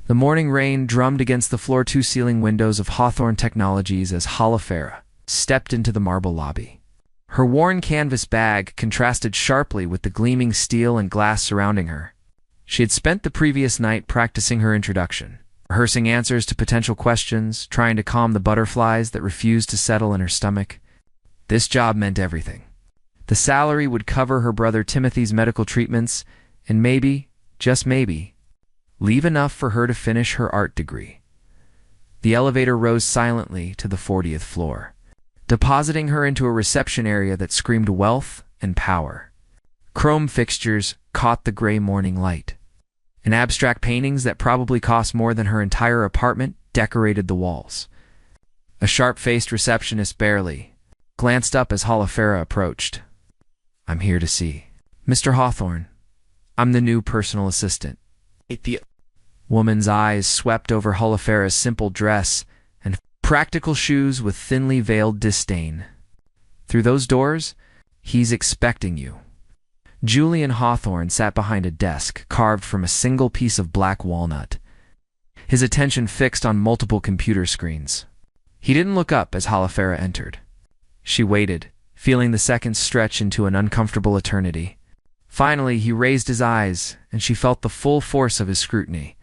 The morning rain drummed against the floor-to-ceiling windows of Hawthorne Technologies as Halafera stepped into the marble lobby. Her worn canvas bag contrasted sharply with the gleaming steel and glass surrounding her. She had spent the previous night practicing her introduction, rehearsing answers to potential questions, trying to calm the butterflies that refused to settle in her stomach. This job meant everything. The salary would cover her brother Timothy's medical treatments and maybe, just maybe, leave enough for her to finish her art degree. The elevator rose silently to the 40th floor, depositing her into a reception area that screamed wealth and power. Chrome fixtures caught the gray morning light, and abstract paintings that probably cost more than her entire apartment decorated the walls. A sharp-faced receptionist barely glanced up as Halafera approached. "I'm here to see Mr. Hawthorne. I'm the new personal assistant." The woman's eyes swept over Halafera's simple dress and practical shoes with thinly veiled disdain. "Through those doors, he's expecting you." Julian Hawthorne sat behind a desk carved from a single piece of black walnut, his attention fixed on multiple computer screens. He didn't look up as Halafera entered. She waited, feeling the seconds stretch into an uncomfortable eternity. Finally, he raised his eyes, and she felt the full force of his scrutiny.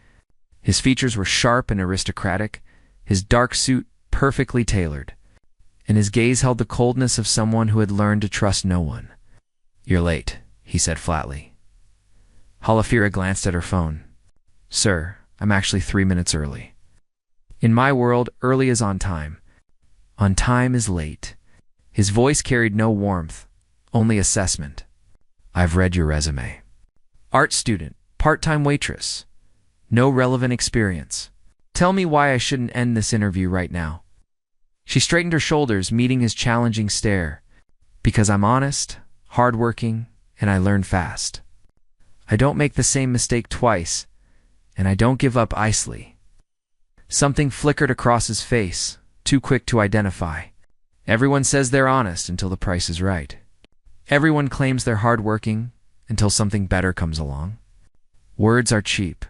His features were sharp and aristocratic, his dark suit perfectly tailored, and his gaze held the coldness of someone who had learned to trust no one. "You're late," he said flatly. Halafera glanced at her phone. "Sir, I'm actually 3 minutes early." In my world, early is on time. On time is late. His voice carried no warmth, only assessment. "I've read your resume. Art student, part-time waitress. No relevant experience. Tell me why I shouldn't end this interview right now." She straightened her shoulders, meeting his challenging stare. "Because I'm honest, hardworking, and I learn fast. I don't make the same mistake twice, and I don't give up easily." Something flickered across his face, too quick to identify. Everyone says they're honest until the price is right. Everyone claims they're hardworking until something better comes along. Words are cheap.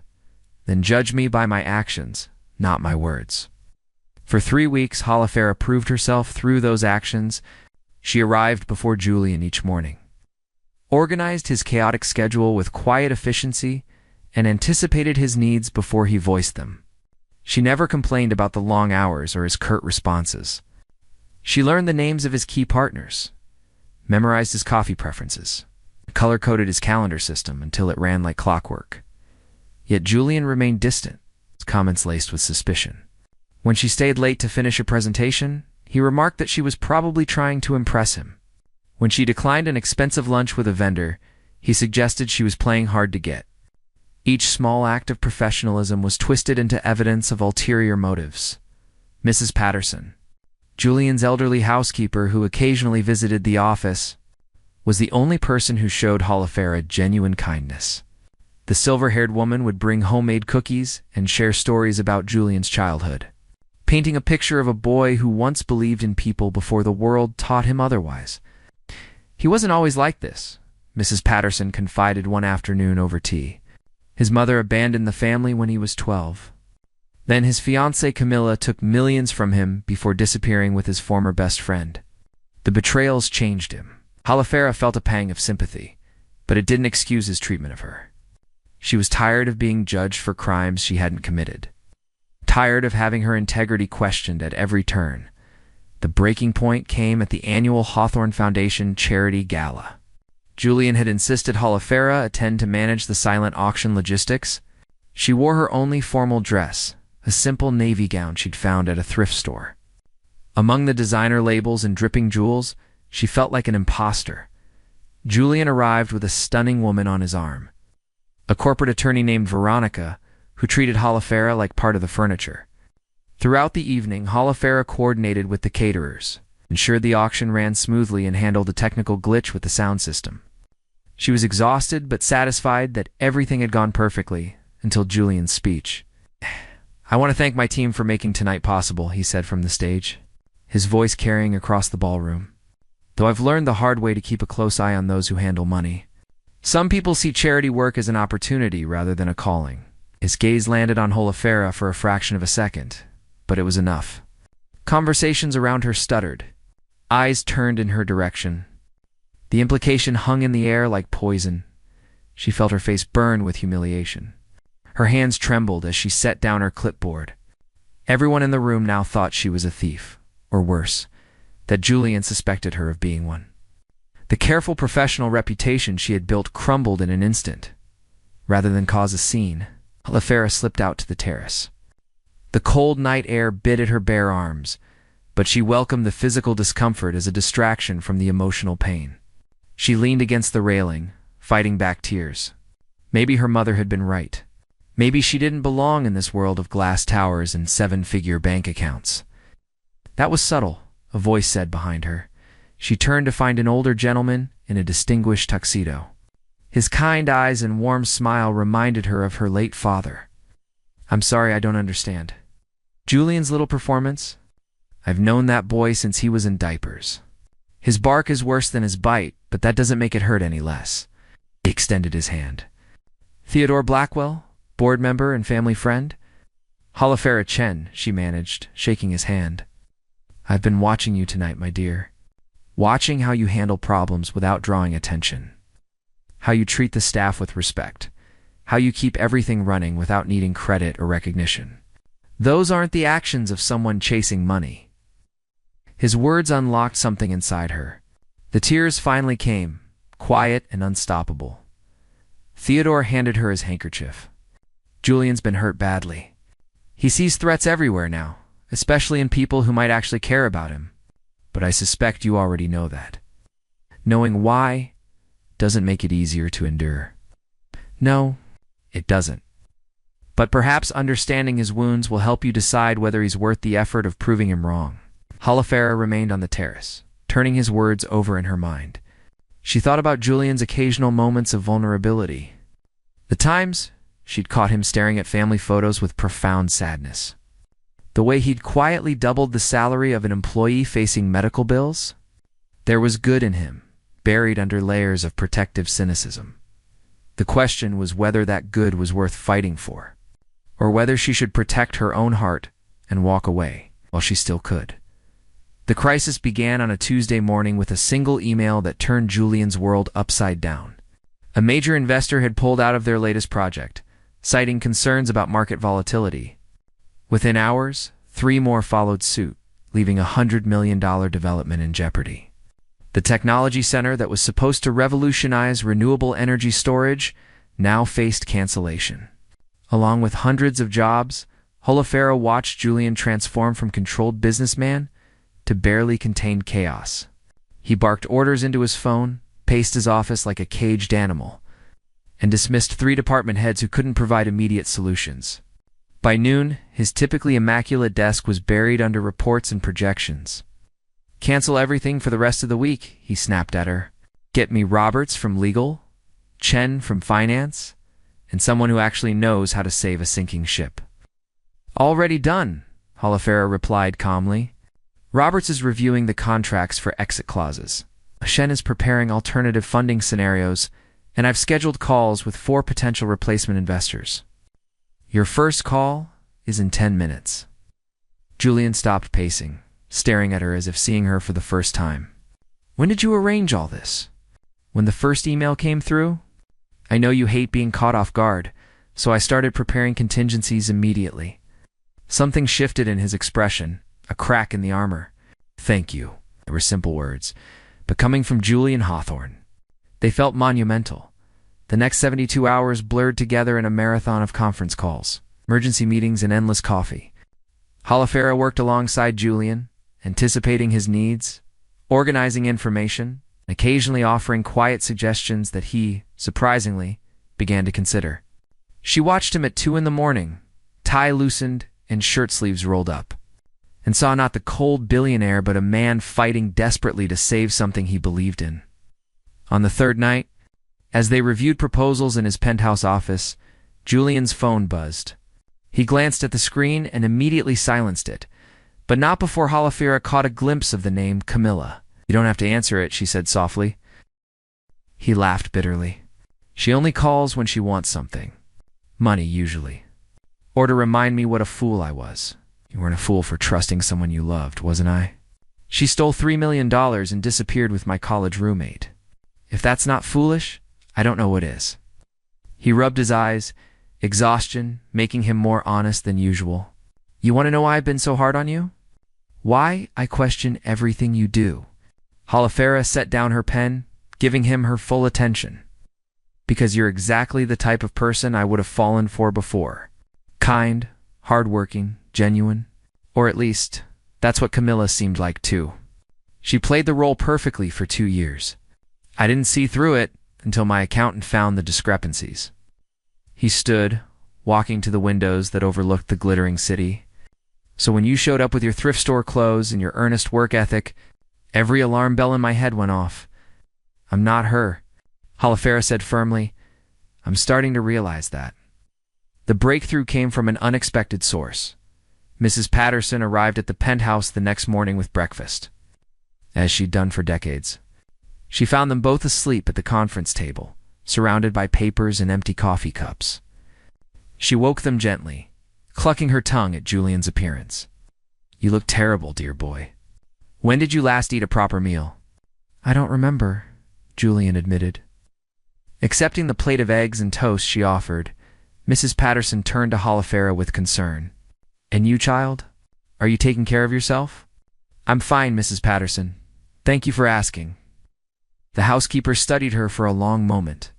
Then judge me by my actions, not my words. For 3 weeks, Halafera proved herself through those actions. She arrived before Julian each morning, organized his chaotic schedule with quiet efficiency, and anticipated his needs before he voiced them. She never complained about the long hours or his curt responses. She learned the names of his key partners, memorized his coffee preferences, color-coded his calendar system until it ran like clockwork. Yet Julian remained distant, his comments laced with suspicion. When she stayed late to finish a presentation, he remarked that she was probably trying to impress him. When she declined an expensive lunch with a vendor, he suggested she was playing hard to get. Each small act of professionalism was twisted into evidence of ulterior motives. Mrs. Patterson, Julian's elderly housekeeper who occasionally visited the office, was the only person who showed Halafera genuine kindness. The silver-haired woman would bring homemade cookies and share stories about Julian's childhood, painting a picture of a boy who once believed in people before the world taught him otherwise. "He wasn't always like this," Mrs. Patterson confided one afternoon over tea. "His mother abandoned the family when he was 12. Then his fiancée Camilla took millions from him before disappearing with his former best friend. The betrayals changed him." Halafera felt a pang of sympathy, but it didn't excuse his treatment of her. She was tired of being judged for crimes she hadn't committed, tired of having her integrity questioned at every turn. The breaking point came at the annual Hawthorne Foundation Charity Gala. Julian had insisted Halafera attend to manage the silent auction logistics. She wore her only formal dress, a simple navy gown she'd found at a thrift store. Among the designer labels and dripping jewels, she felt like an imposter. Julian arrived with a stunning woman on his arm, a corporate attorney named Veronica, who treated Halafera like part of the furniture. Throughout the evening, Halafera coordinated with the caterers, ensured the auction ran smoothly, and handled a technical glitch with the sound system. She was exhausted but satisfied that everything had gone perfectly until Julian's speech. "I want to thank my team for making tonight possible," he said from the stage, his voice carrying across the ballroom. "Though I've learned the hard way to keep a close eye on those who handle money. Some people see charity work as an opportunity rather than a calling. His gaze landed on Holofera for a fraction of a second, but it was enough. Conversations around her stuttered. Eyes turned in her direction. The implication hung in the air like poison. She felt her face burn with humiliation. Her hands trembled as she set down her clipboard. Everyone in the room now thought she was a thief, or worse, that Julian suspected her of being one. The careful professional reputation she had built crumbled in an instant. Rather than cause a scene, Holofera slipped out to the terrace. The cold night air bit at her bare arms, but she welcomed the physical discomfort as a distraction from the emotional pain. She leaned against the railing, fighting back tears. Maybe her mother had been right. Maybe she didn't belong in this world of glass towers and seven-figure bank accounts. That was subtle, a voice said behind her. She turned to find an older gentleman in a distinguished tuxedo. His kind eyes and warm smile reminded her of her late father. "I'm sorry, I don't understand." "Julian's little performance? I've known that boy since he was in diapers. His bark is worse than his bite, but that doesn't make it hurt any less." He extended his hand. "Theodore Blackwell, board member and family friend?" "Holofera Chen," she managed, shaking his hand. "I've been watching you tonight, my dear. Watching how you handle problems without drawing attention. How you treat the staff with respect. How you keep everything running without needing credit or recognition. Those aren't the actions of someone chasing money." His words unlocked something inside her. The tears finally came, quiet and unstoppable. Theodore handed her his handkerchief. "Julian's been hurt badly. He sees threats everywhere now, especially in people who might actually care about him. But I suspect you already know that. Knowing why doesn't make it easier to endure." "No, it doesn't. But perhaps understanding his wounds will help you decide whether he's worth the effort of proving him wrong." Holofera remained on the terrace, turning his words over in her mind. She thought about Julian's occasional moments of vulnerability. The times she'd caught him staring at family photos with profound sadness. The way he'd quietly doubled the salary of an employee facing medical bills. There was good in him, buried under layers of protective cynicism. The question was whether that good was worth fighting for, or whether she should protect her own heart and walk away while she still could. The crisis began on a Tuesday morning with a single email that turned Julian's world upside down. A major investor had pulled out of their latest project, citing concerns about market volatility. Within hours, 3 more followed suit, leaving a $100 million development in jeopardy. The technology center that was supposed to revolutionize renewable energy storage now faced cancellation. Along with hundreds of jobs, Holofera watched Julian transform from controlled businessman to barely contained chaos. He barked orders into his phone, paced his office like a caged animal, and dismissed 3 department heads who couldn't provide immediate solutions. By noon, his typically immaculate desk was buried under reports and projections. "Cancel everything for the rest of the week," he snapped at her. "Get me Roberts from legal, Chen from finance, and someone who actually knows how to save a sinking ship." "Already done," Holofera replied calmly. "Roberts is reviewing the contracts for exit clauses. Chen is preparing alternative funding scenarios, and I've scheduled calls with 4 potential replacement investors. Your first call is in 10 minutes. Julian stopped pacing, staring at her as if seeing her for the first time. "When did you arrange all this? When the first email came through? I know you hate being caught off guard, so I started preparing contingencies immediately." Something shifted in his expression, a crack in the armor. "Thank you." They were simple words, but coming from Julian Hawthorne, they felt monumental. The next 72 hours blurred together in a marathon of conference calls, emergency meetings, and endless coffee. Holofera worked alongside Julian, anticipating his needs, organizing information, and occasionally offering quiet suggestions that he, surprisingly, began to consider. She watched him at 2 in the morning, tie loosened and shirt sleeves rolled up, and saw not the cold billionaire but a man fighting desperately to save something he believed in. On the 3rd night, as they reviewed proposals in his penthouse office, Julian's phone buzzed. He glanced at the screen and immediately silenced it, but not before Holofera caught a glimpse of the name Camilla. "You don't have to answer it," she said softly. He laughed bitterly. "She only calls when she wants something. Money, usually. Or to remind me what a fool I was. You weren't a fool for trusting someone you loved, wasn't I? She stole $3 million and disappeared with my college roommate. If that's not foolish, I don't know what is. He rubbed his eyes, exhaustion making him more honest than usual. You want to know why I've been so hard on you? Why I question everything you do. Halafera set down her pen, giving him her full attention. Because you're exactly the type of person I would have fallen for before. Kind, hardworking, genuine. Or at least, that's what Camilla seemed like too. She played the role perfectly for 2 years. I didn't see through it until my accountant found the discrepancies. He stood, walking to the windows that overlooked the glittering city. So when you showed up with your thrift store clothes and your earnest work ethic, every alarm bell in my head went off. I'm not her, Halafera said firmly. I'm starting to realize that. The breakthrough came from an unexpected source. Mrs. Patterson arrived at the penthouse the next morning with breakfast, as she'd done for decades. She found them both asleep at the conference table, surrounded by papers and empty coffee cups. She woke them gently, clucking her tongue at Julian's appearance. You look terrible, dear boy. When did you last eat a proper meal? I don't remember, Julian admitted. Accepting the plate of eggs and toast she offered, Mrs. Patterson turned to Halafera with concern. And you, child? Are you taking care of yourself? I'm fine, Mrs. Patterson. Thank you for asking. The housekeeper studied her for a long moment.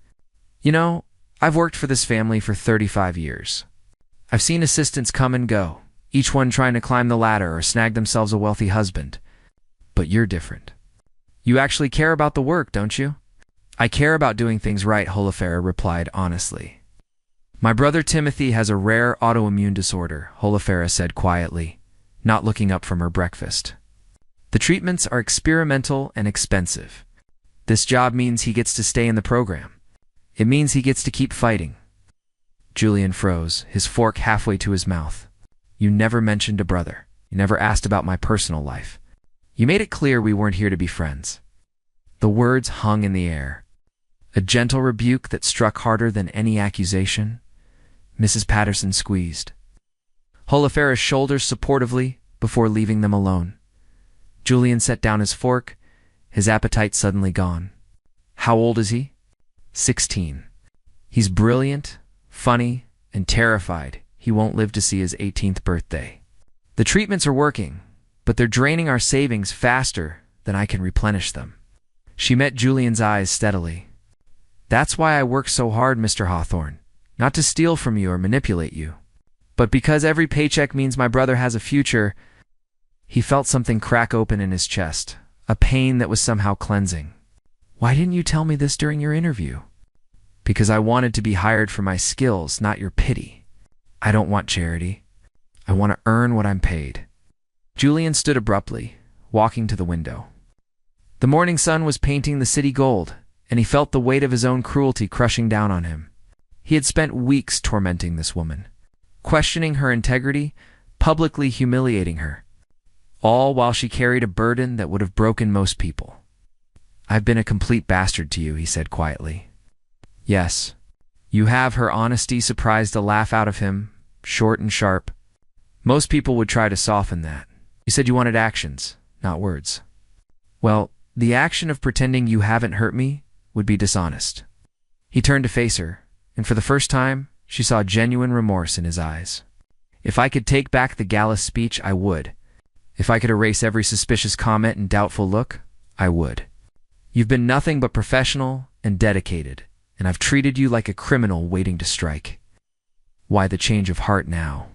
You know, I've worked for this family for 35 years. I've seen assistants come and go, each one trying to climb the ladder or snag themselves a wealthy husband. But you're different. You actually care about the work, don't you? I care about doing things right, Halafera replied honestly. My brother Timothy has a rare autoimmune disorder, Halafera said quietly, not looking up from her breakfast. The treatments are experimental and expensive. This job means he gets to stay in the program. It means he gets to keep fighting. Julian froze, his fork halfway to his mouth. You never mentioned a brother. You never asked about my personal life. You made it clear we weren't here to be friends. The words hung in the air. A gentle rebuke that struck harder than any accusation. Mrs. Patterson squeezed Halafera's shoulders supportively before leaving them alone. Julian set down his fork, his appetite suddenly gone. How old is he? 16. He's brilliant, funny, and terrified he won't live to see his 18th birthday. The treatments are working, but they're draining our savings faster than I can replenish them. She met Julian's eyes steadily. That's why I work so hard, Mr. Hawthorne. Not to steal from you or manipulate you, but because every paycheck means my brother has a future. He felt something crack open in his chest, a pain that was somehow cleansing. Why didn't you tell me this during your interview? Because I wanted to be hired for my skills, not your pity. I don't want charity. I want to earn what I'm paid. Julian stood abruptly, walking to the window. The morning sun was painting the city gold, and he felt the weight of his own cruelty crushing down on him. He had spent weeks tormenting this woman, questioning her integrity, publicly humiliating her, all while she carried a burden that would have broken most people. I've been a complete bastard to you, he said quietly. Yes, you have. Her honesty surprised a laugh out of him, short and sharp. Most people would try to soften that. You said you wanted actions, not words. Well, the action of pretending you haven't hurt me would be dishonest. He turned to face her, and for the first time, she saw genuine remorse in his eyes. If I could take back the gala speech, I would. If I could erase every suspicious comment and doubtful look, I would. You've been nothing but professional and dedicated, and I've treated you like a criminal waiting to strike. Why the change of heart now?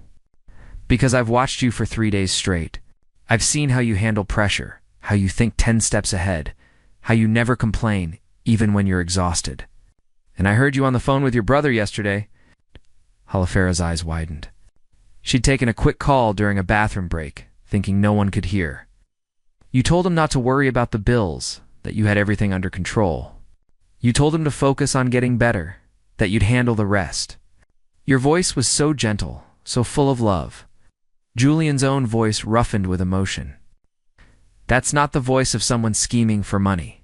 Because I've watched you for 3 days straight. I've seen how you handle pressure, how you think 10 steps ahead, how you never complain, even when you're exhausted. And I heard you on the phone with your brother yesterday. Halafera's eyes widened. She'd taken a quick call during a bathroom break, thinking no one could hear. You told him not to worry about the bills, that you had everything under control. You told him to focus on getting better, that you'd handle the rest. Your voice was so gentle, so full of love. Julian's own voice roughened with emotion. That's not the voice of someone scheming for money.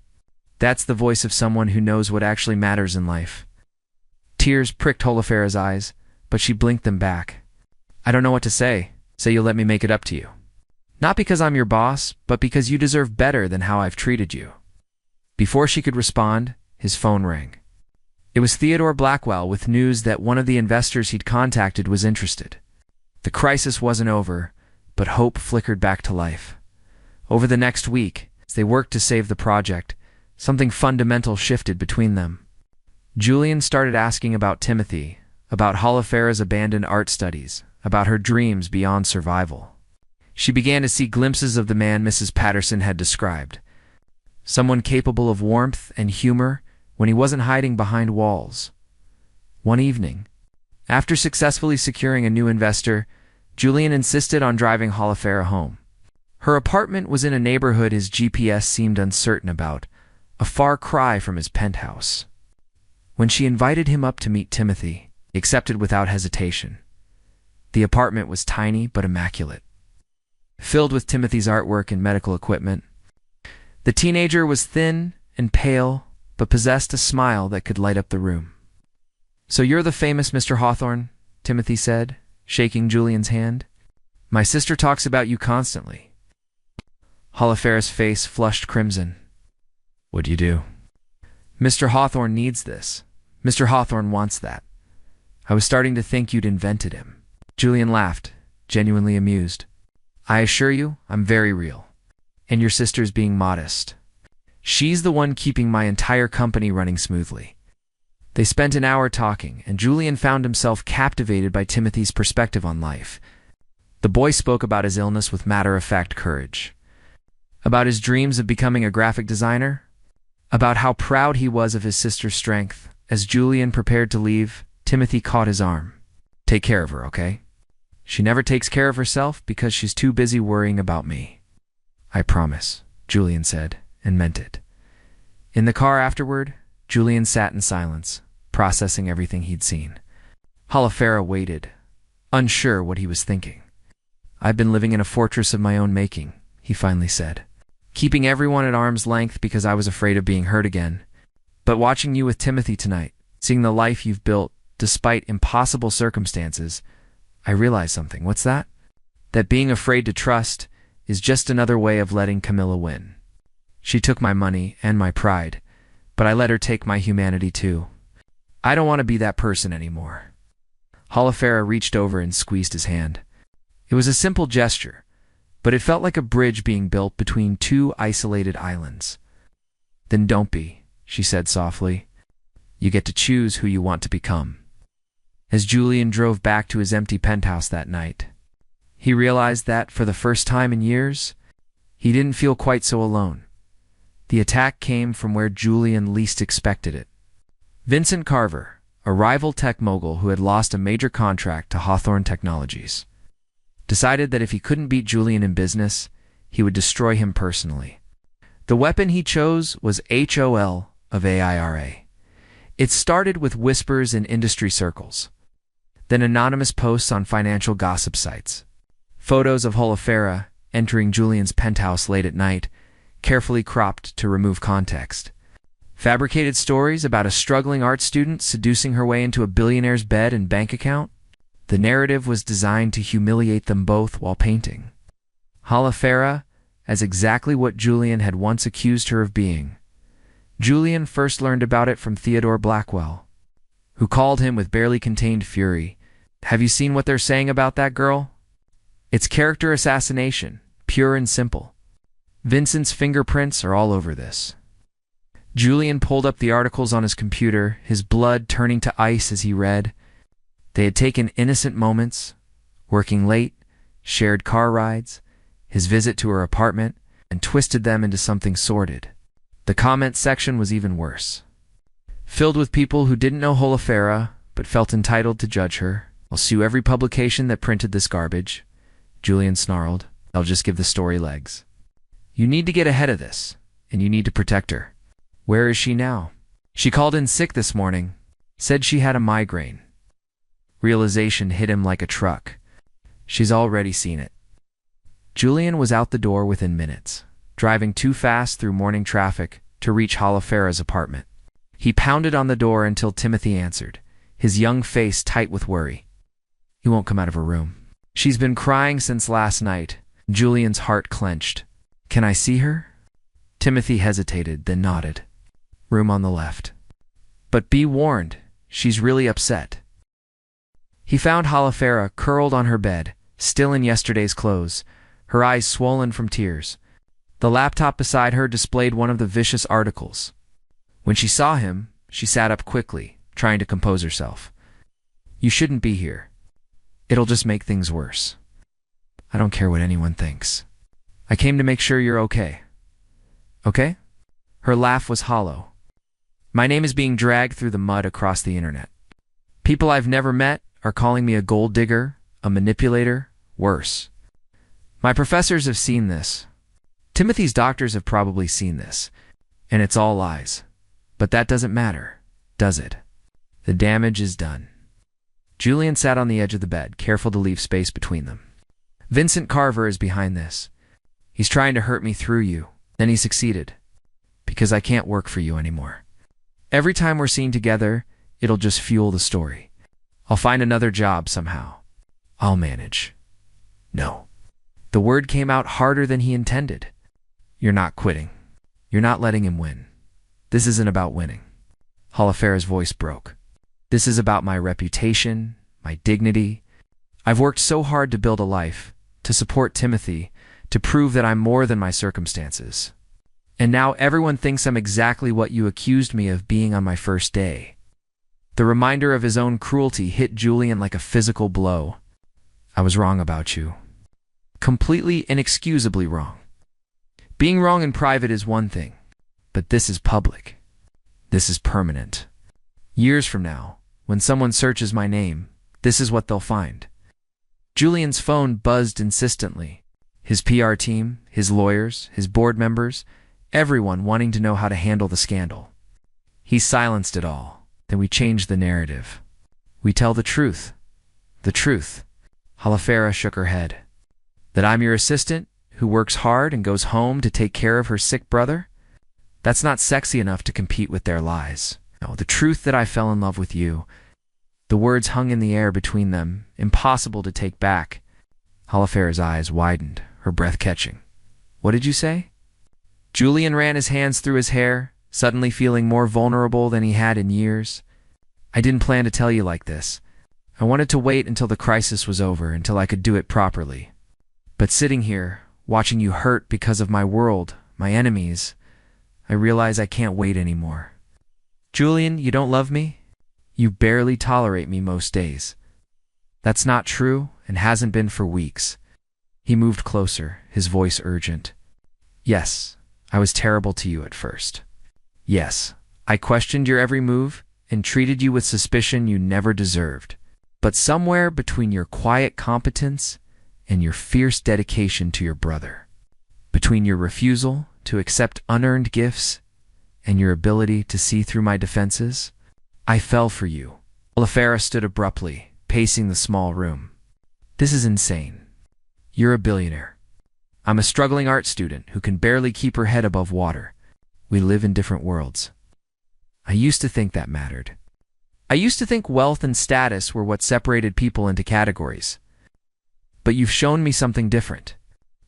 That's the voice of someone who knows what actually matters in life. Tears pricked Halafera's eyes, but she blinked them back. I don't know what to say. Say you'll let me make it up to you. Not because I'm your boss, but because you deserve better than how I've treated you." Before she could respond, his phone rang. It was Theodore Blackwell with news that one of the investors he'd contacted was interested. The crisis wasn't over, but hope flickered back to life. Over the next week, as they worked to save the project, something fundamental shifted between them. Julian started asking about Timothy, about Holofera's abandoned art studies, about her dreams beyond survival. She began to see glimpses of the man Mrs. Patterson had described. Someone capable of warmth and humor when he wasn't hiding behind walls. One evening, after successfully securing a new investor, Julian insisted on driving Holofera home. Her apartment was in a neighborhood his GPS seemed uncertain about, a far cry from his penthouse. When she invited him up to meet Timothy, he accepted without hesitation. The apartment was tiny but immaculate, filled with Timothy's artwork and medical equipment. The teenager was thin and pale, but possessed a smile that could light up the room. "So you're the famous Mr. Hawthorne," Timothy said, shaking Julian's hand. "My sister talks about you constantly." Holofera's face flushed crimson. "What do you do?" "Mr. Hawthorne needs this. Mr. Hawthorne wants that. I was starting to think you'd invented him." Julian laughed, genuinely amused. "I assure you, I'm very real. And your sister's being modest. She's the one keeping my entire company running smoothly." They spent an hour talking, and Julian found himself captivated by Timothy's perspective on life. The boy spoke about his illness with matter-of-fact courage, about his dreams of becoming a graphic designer, about how proud he was of his sister's strength. As Julian prepared to leave, Timothy caught his arm. "Take care of her, okay? She never takes care of herself because she's too busy worrying about me." "I promise," Julian said, and meant it. In the car afterward, Julian sat in silence, processing everything he'd seen. Holofera waited, unsure what he was thinking. "I've been living in a fortress of my own making," he finally said, "keeping everyone at arm's length because I was afraid of being hurt again. But watching you with Timothy tonight, seeing the life you've built, despite impossible circumstances, I realized something." "What's that?" "That being afraid to trust is just another way of letting Camilla win. She took my money and my pride, but I let her take my humanity too. I don't want to be that person anymore." Holofera reached over and squeezed his hand. It was a simple gesture, but it felt like a bridge being built between two isolated islands. "Then don't be," she said softly. "You get to choose who you want to become." As Julian drove back to his empty penthouse that night, he realized that, for the first time in years, he didn't feel quite so alone. The attack came from where Julian least expected it. Vincent Carver, a rival tech mogul who had lost a major contract to Hawthorne Technologies, decided that if he couldn't beat Julian in business, he would destroy him personally. The weapon he chose was HOL of AIRA. It started with whispers in industry circles, then anonymous posts on financial gossip sites, photos of Holofera entering Julian's penthouse late at night, carefully cropped to remove context, fabricated stories about a struggling art student seducing her way into a billionaire's bed and bank account. The narrative was designed to humiliate them both while painting Holofera as exactly what Julian had once accused her of being. Julian first learned about it from Theodore Blackwell, who called him with barely contained fury. "Have you seen what they're saying about that girl? It's character assassination, pure and simple. Vincent's fingerprints are all over this." Julian pulled up the articles on his computer, his blood turning to ice as he read. They had taken innocent moments, working late, shared car rides, his visit to her apartment, and twisted them into something sordid. The comment section was even worse, filled with people who didn't know Holofera but felt entitled to judge her. "I'll sue every publication that printed this garbage," Julian snarled. "I'll just give the story legs. You need to get ahead of this, and you need to protect her." "Where is she now?" "She called in sick this morning, said she had a migraine." Realization hit him like a truck. She's already seen it. Julian was out the door within minutes, driving too fast through morning traffic to reach Holofera's apartment. He pounded on the door until Timothy answered, his young face tight with worry. "He won't come out of her room." She's been crying since last night. Julian's heart clenched. Can I see her? Timothy hesitated, then nodded. Room on the left. But be warned, she's really upset. He found Halifera curled on her bed, still in yesterday's clothes, her eyes swollen from tears. The laptop beside her displayed one of the vicious articles. When she saw him, she sat up quickly, trying to compose herself. You shouldn't be here. It'll just make things worse. I don't care what anyone thinks. I came to make sure you're okay. Okay? Her laugh was hollow. My name is being dragged through the mud across the internet. People I've never met are calling me a gold digger, a manipulator, worse. My professors have seen this. Timothy's doctors have probably seen this. And it's all lies. But that doesn't matter, does it? The damage is done. Julian sat on the edge of the bed, careful to leave space between them. Vincent Carver is behind this. He's trying to hurt me through you. Then he succeeded. Because I can't work for you anymore. Every time we're seen together, it'll just fuel the story. I'll find another job somehow. I'll manage. No. The word came out harder than he intended. You're not quitting. You're not letting him win. This isn't about winning. Halifera's voice broke. This is about my reputation, my dignity. I've worked so hard to build a life, to support Timothy, to prove that I'm more than my circumstances. And now everyone thinks I'm exactly what you accused me of being on my first day. The reminder of his own cruelty hit Julian like a physical blow. I was wrong about you. Completely inexcusably wrong. Being wrong in private is one thing, but this is public. This is permanent. Years from now, when someone searches my name, this is what they'll find. Julian's phone buzzed insistently. His PR team, his lawyers, his board members, everyone wanting to know how to handle the scandal. He silenced it all. Then we changed the narrative. We tell the truth. The truth. Halifera shook her head. That I'm your assistant, who works hard and goes home to take care of her sick brother? That's not sexy enough to compete with their lies. No, the truth that I fell in love with you. The words hung in the air between them, impossible to take back. Halifera's eyes widened, her breath catching. What did you say? Julian ran his hands through his hair, suddenly feeling more vulnerable than he had in years. I didn't plan to tell you like this. I wanted to wait until the crisis was over, until I could do it properly. But sitting here, watching you hurt because of my world, my enemies, I realize I can't wait anymore. Julian, you don't love me? You barely tolerate me most days. That's not true and hasn't been for weeks. He moved closer, his voice urgent. Yes, I was terrible to you at first. Yes, I questioned your every move and treated you with suspicion you never deserved. But somewhere between your quiet competence and your fierce dedication to your brother, between your refusal to accept unearned gifts and your ability to see through my defenses, I fell for you. Halifera stood abruptly, pacing the small room. This is insane. You're a billionaire. I'm a struggling art student who can barely keep her head above water. We live in different worlds. I used to think that mattered. I used to think wealth and status were what separated people into categories. But you've shown me something different.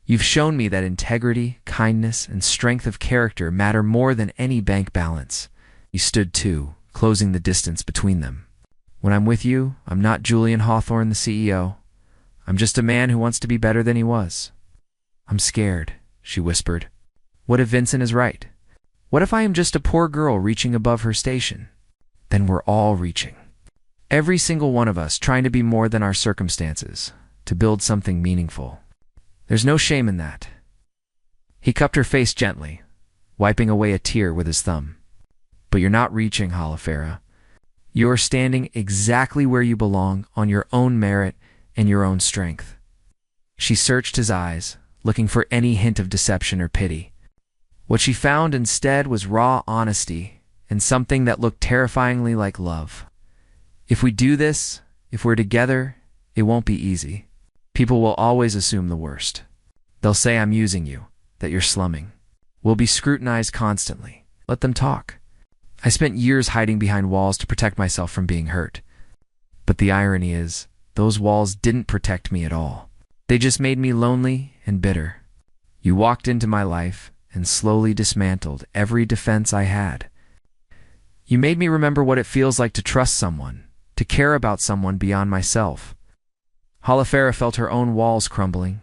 You've shown me that integrity, kindness, and strength of character matter more than any bank balance. He stood too, closing the distance between them. When I'm with you, I'm not Julian Hawthorne, the CEO. I'm just a man who wants to be better than he was. I'm scared, she whispered. What if Vincent is right? What if I am just a poor girl reaching above her station? Then we're all reaching. Every single one of us trying to be more than our circumstances, to build something meaningful. There's no shame in that. He cupped her face gently, wiping away a tear with his thumb. But you're not reaching, Halifera. You're standing exactly where you belong on your own merit and your own strength. She searched his eyes, looking for any hint of deception or pity. What she found instead was raw honesty and something that looked terrifyingly like love. If we do this, if we're together, it won't be easy. People will always assume the worst. They'll say I'm using you, that you're slumming. We'll be scrutinized constantly. Let them talk. I spent years hiding behind walls to protect myself from being hurt. But the irony is, those walls didn't protect me at all. They just made me lonely and bitter. You walked into my life and slowly dismantled every defense I had. You made me remember what it feels like to trust someone, to care about someone beyond myself. Halafera felt her own walls crumbling.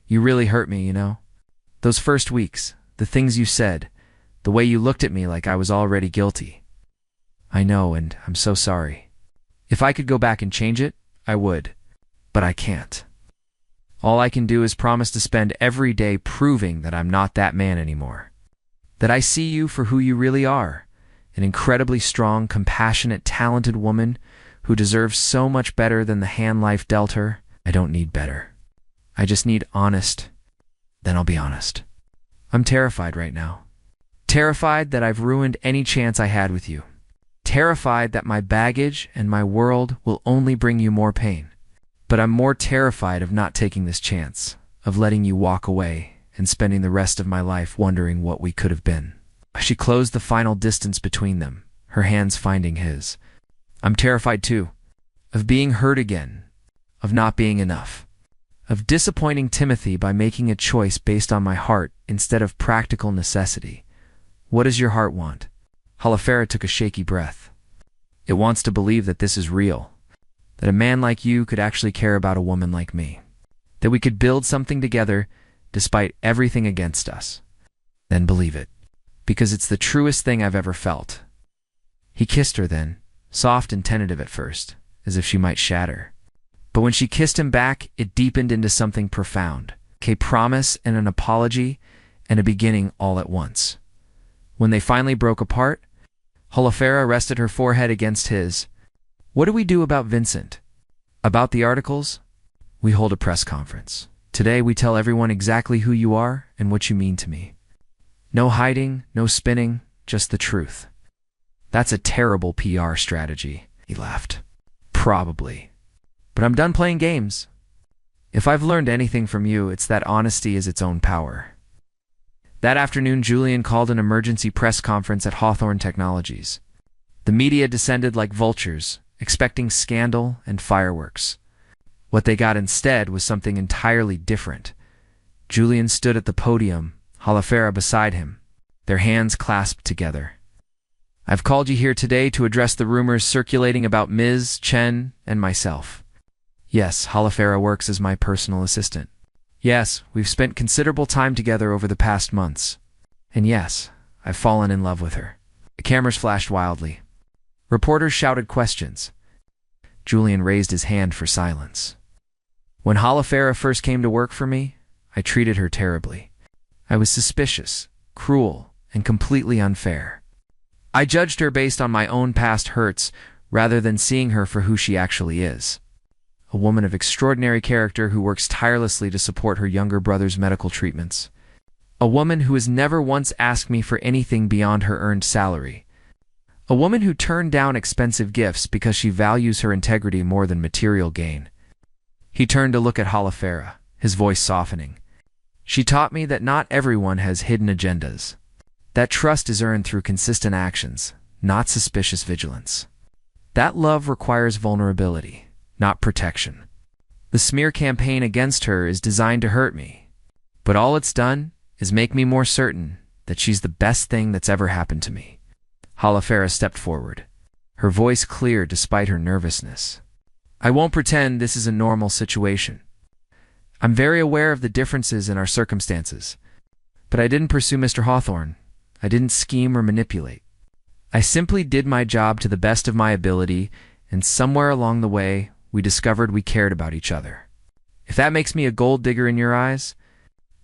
You really hurt me, you know? Those first weeks, the things you said, the way you looked at me like I was already guilty. I know, and I'm so sorry. If I could go back and change it, I would. But I can't. All I can do is promise to spend every day proving that I'm not that man anymore. That I see you for who you really are, an incredibly strong, compassionate, talented woman who deserves so much better than the hand life dealt her. I don't need better. I just need honest. Then I'll be honest. I'm terrified right now. Terrified that I've ruined any chance I had with you. Terrified that my baggage and my world will only bring you more pain. But I'm more terrified of not taking this chance, of letting you walk away and spending the rest of my life wondering what we could have been. She closed the final distance between them, her hands finding his. I'm terrified too, of being hurt again, of not being enough, of disappointing Timothy by making a choice based on my heart instead of practical necessity. What does your heart want? Halafera took a shaky breath. It wants to believe that this is real, that a man like you could actually care about a woman like me, that we could build something together despite everything against us. Then believe it, because it's the truest thing I've ever felt. He kissed her then, soft and tentative at first, as if she might shatter. But when she kissed him back, it deepened into something profound, a promise and an apology and a beginning all at once. When they finally broke apart, Halafera rested her forehead against his. What do we do about Vincent? About the articles? We hold a press conference. Today we tell everyone exactly who you are and what you mean to me. No hiding, no spinning, just the truth. That's a terrible PR strategy, he laughed. Probably. But I'm done playing games. If I've learned anything from you, it's that honesty is its own power. That afternoon, Julian called an emergency press conference at Hawthorne Technologies. The media descended like vultures, expecting scandal and fireworks. What they got instead was something entirely different. Julian stood at the podium, Halafera beside him, their hands clasped together. I've called you here today to address the rumors circulating about Ms. Chen and myself. Yes, Halafera works as my personal assistant. Yes, we've spent considerable time together over the past months. And yes, I've fallen in love with her. The cameras flashed wildly. Reporters shouted questions. Julian raised his hand for silence. When Halafera first came to work for me, I treated her terribly. I was suspicious, cruel, and completely unfair. I judged her based on my own past hurts rather than seeing her for who she actually is. A woman of extraordinary character who works tirelessly to support her younger brother's medical treatments. A woman who has never once asked me for anything beyond her earned salary. A woman who turned down expensive gifts because she values her integrity more than material gain. He turned to look at Halafera, his voice softening. She taught me that not everyone has hidden agendas. That trust is earned through consistent actions, not suspicious vigilance. That love requires vulnerability, not protection. The smear campaign against her is designed to hurt me, but all it's done is make me more certain that she's the best thing that's ever happened to me. Halafera stepped forward, her voice clear despite her nervousness. I won't pretend this is a normal situation. I'm very aware of the differences in our circumstances, but I didn't pursue Mr. Hawthorne. I didn't scheme or manipulate. I simply did my job to the best of my ability, and somewhere along the way, we discovered we cared about each other. If that makes me a gold digger in your eyes,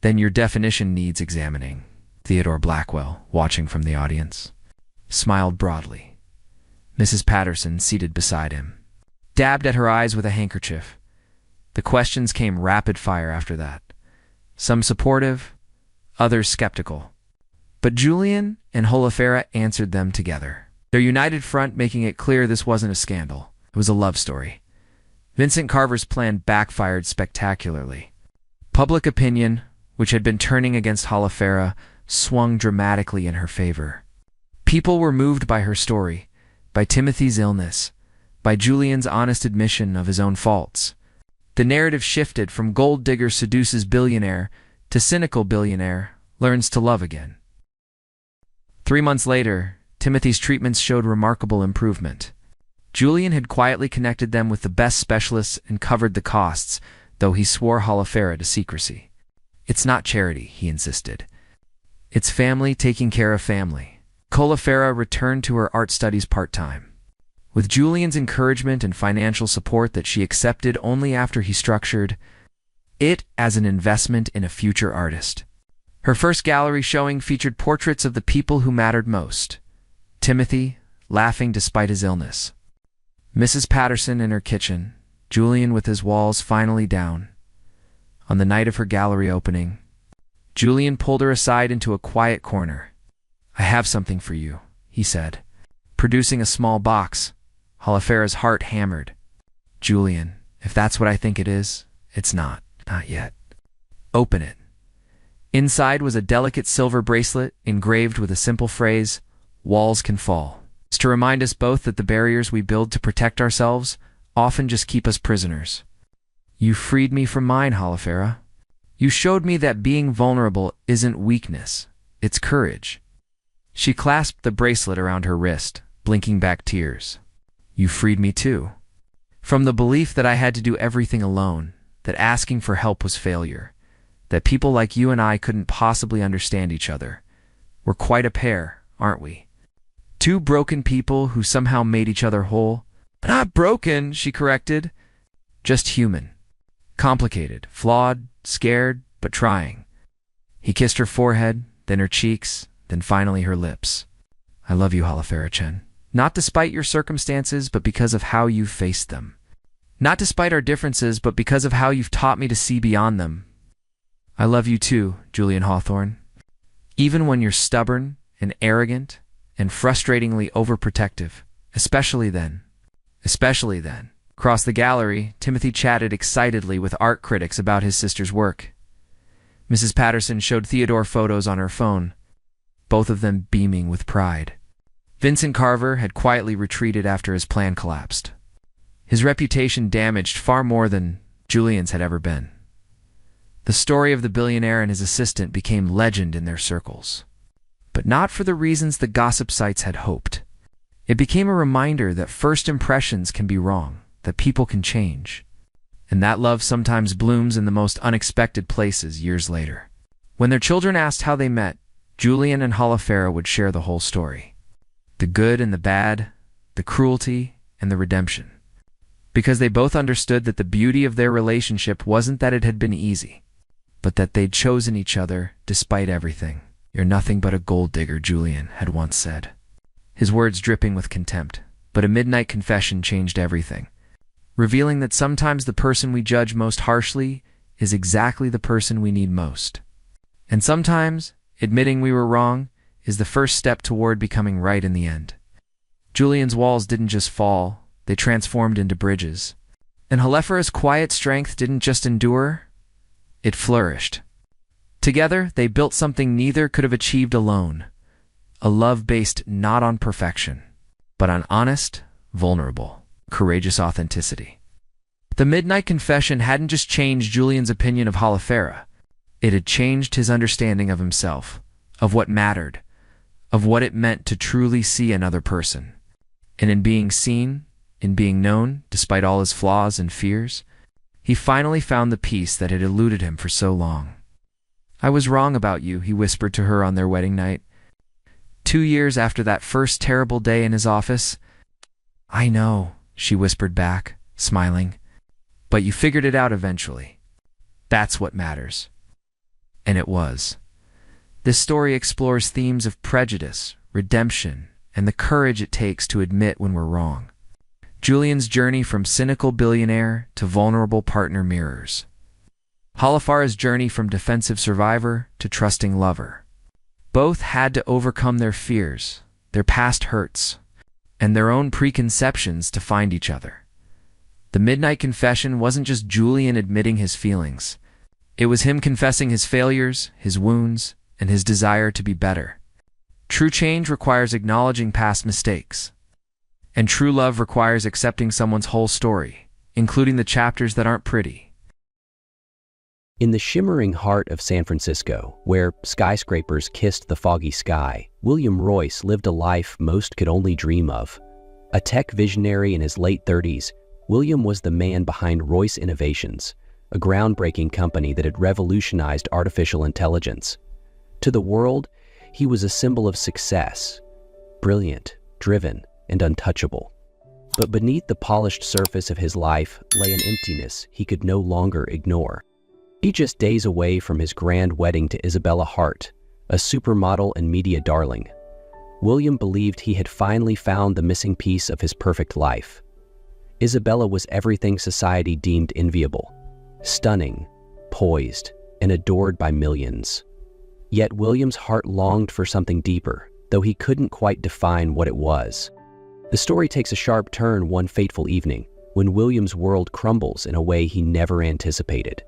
then your definition needs examining. Theodore Blackwell, watching from the audience, smiled broadly. Mrs. Patterson, seated beside him, dabbed at her eyes with a handkerchief. The questions came rapid fire after that. Some supportive, others skeptical. But Julian and Halafera answered them together, their united front making it clear this wasn't a scandal. It was a love story. Vincent Carver's plan backfired spectacularly. Public opinion, which had been turning against Halafera, swung dramatically in her favor. People were moved by her story, by Timothy's illness, by Julian's honest admission of his own faults. The narrative shifted from gold digger seduces billionaire to cynical billionaire learns to love again. 3 months later, Timothy's treatments showed remarkable improvement. Julian had quietly connected them with the best specialists and covered the costs, though he swore Holofera to secrecy. "It's not charity," he insisted. "It's family taking care of family." Holofera returned to her art studies part-time. With Julian's encouragement and financial support that she accepted only after he structured it as an investment in a future artist. Her first gallery showing featured portraits of the people who mattered most. Timothy, laughing despite his illness. Mrs. Patterson in her kitchen, Julian with his walls finally down. On the night of her gallery opening, Julian pulled her aside into a quiet corner. "I have something for you," he said. Producing a small box, Holofera's heart hammered. "Julian, if that's what I think it is, it's not. Not yet." "Open it." Inside was a delicate silver bracelet engraved with a simple phrase, "Walls can fall." It's to remind us both that the barriers we build to protect ourselves often just keep us prisoners. "You freed me from mine, Holofera. You showed me that being vulnerable isn't weakness, it's courage." She clasped the bracelet around her wrist, blinking back tears. "You freed me too. From the belief that I had to do everything alone, that asking for help was failure, that people like you and I couldn't possibly understand each other. We're quite a pair, aren't we? Two broken people who somehow made each other whole." "Not broken," she corrected. "Just human. Complicated, flawed, scared, but trying." He kissed her forehead, then her cheeks, then finally her lips. "I love you, Holofera Chen. Not despite your circumstances, but because of how you've faced them. Not despite our differences, but because of how you've taught me to see beyond them. I love you too, Julian Hawthorne. Even when you're stubborn and arrogant and frustratingly overprotective, especially then. Especially then." Across the gallery, Timothy chatted excitedly with art critics about his sister's work. Mrs. Patterson showed Theodore photos on her phone, both of them beaming with pride. Vincent Carver had quietly retreated after his plan collapsed. His reputation damaged far more than Julian's had ever been. The story of the billionaire and his assistant became legend in their circles. But not for the reasons the gossip sites had hoped. It became a reminder that first impressions can be wrong, that people can change, and that love sometimes blooms in the most unexpected places years later. When their children asked how they met, Julian and Holofera would share the whole story. The good and the bad, the cruelty and the redemption. Because they both understood that the beauty of their relationship wasn't that it had been easy, but that they'd chosen each other despite everything. "You're nothing but a gold digger," Julian had once said. His words dripping with contempt, but a midnight confession changed everything, revealing that sometimes the person we judge most harshly is exactly the person we need most. And sometimes, admitting we were wrong is the first step toward becoming right in the end. Julian's walls didn't just fall, they transformed into bridges. And Holofera's quiet strength didn't just endure, it flourished. Together, they built something neither could have achieved alone. A love based not on perfection, but on honest, vulnerable, courageous authenticity. The midnight confession hadn't just changed Julian's opinion of Holofera. It had changed his understanding of himself, of what mattered, of what it meant to truly see another person. And in being seen, in being known, despite all his flaws and fears, he finally found the peace that had eluded him for so long. "I was wrong about you," he whispered to her on their wedding night. 2 years after that first terrible day in his office. "I know," she whispered back, smiling. "But you figured it out eventually. That's what matters." And it was. This story explores themes of prejudice, redemption, and the courage it takes to admit when we're wrong. Julian's journey from cynical billionaire to vulnerable partner mirrors. Holofera's journey from defensive survivor to trusting lover. Both had to overcome their fears, their past hurts, and their own preconceptions to find each other. The midnight confession wasn't just Julian admitting his feelings. It was him confessing his failures, his wounds, and his desire to be better. True change requires acknowledging past mistakes. And true love requires accepting someone's whole story, including the chapters that aren't pretty. In the shimmering heart of San Francisco, where skyscrapers kissed the foggy sky, William Royce lived a life most could only dream of. A tech visionary in his late 30s, William was the man behind Royce Innovations, a groundbreaking company that had revolutionized artificial intelligence. To the world, he was a symbol of success, brilliant, driven, and untouchable. But beneath the polished surface of his life lay an emptiness he could no longer ignore. Just days away from his grand wedding to Isabella Hart, a supermodel and media darling, William believed he had finally found the missing piece of his perfect life. Isabella was everything society deemed enviable, stunning, poised, and adored by millions. Yet William's heart longed for something deeper, though he couldn't quite define what it was. The story takes a sharp turn one fateful evening, when William's world crumbles in a way he never anticipated.